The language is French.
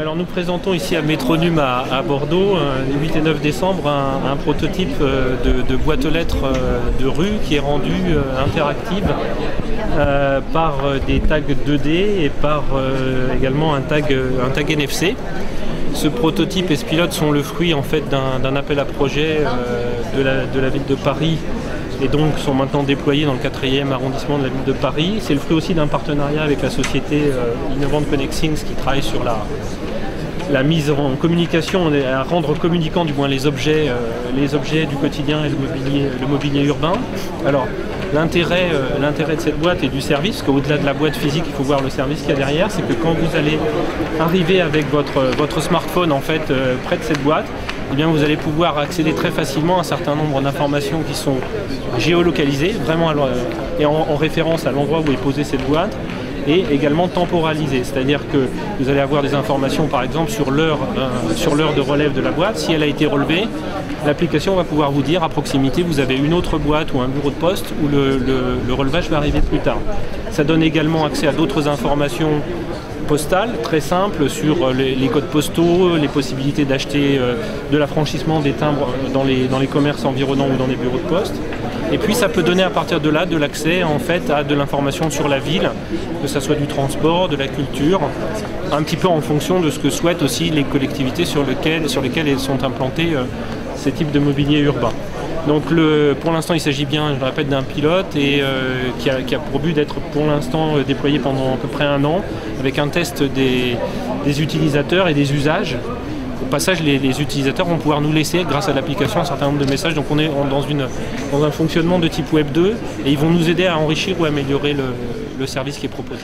Alors nous présentons ici à Métronum à Bordeaux, les 8 et 9 décembre, un prototype de boîte aux lettres de rue qui est rendu interactive par des tags 2D et par également un tag NFC. Ce prototype et ce pilote sont le fruit en fait d'un appel à projet de la ville de Paris et donc sont maintenant déployés dans le 4e arrondissement de la ville de Paris. C'est le fruit aussi d'un partenariat avec la société innovante Connexins qui travaille sur la mise en communication, à rendre communicants du moins les objets du quotidien et le mobilier urbain. Alors l'intérêt de cette boîte et du service, parce qu'au-delà de la boîte physique, il faut voir le service qu'il y a derrière, c'est que quand vous allez arriver avec votre smartphone en fait près de cette boîte, eh bien, vous allez pouvoir accéder très facilement à un certain nombre d'informations qui sont géolocalisées, vraiment et en référence à l'endroit où est posée cette boîte, et également temporalisées, c'est-à-dire que vous allez avoir des informations par exemple sur l'heure de relève de la boîte. Si elle a été relevée, l'application va pouvoir vous dire à proximité vous avez une autre boîte ou un bureau de poste où le relevage va arriver plus tard. Ça donne également accès à d'autres informations postales très simples sur les codes postaux, les possibilités d'acheter de l'affranchissement des timbres dans les commerces environnants ou dans les bureaux de poste. Et puis ça peut donner à partir de là de l'accès en fait à de l'information sur la ville, que ce soit du transport, de la culture, un petit peu en fonction de ce que souhaitent aussi les collectivités sur lesquelles elles sont implantées ces types de mobilier urbain. Donc pour l'instant il s'agit bien, je le répète, d'un pilote et qui a pour but d'être pour l'instant déployé pendant à peu près 1 an avec un test des utilisateurs et des usages. Au passage, les utilisateurs vont pouvoir nous laisser, grâce à l'application, un certain nombre de messages. Donc on est dans un fonctionnement de type Web 2 et ils vont nous aider à enrichir ou améliorer le service qui est proposé.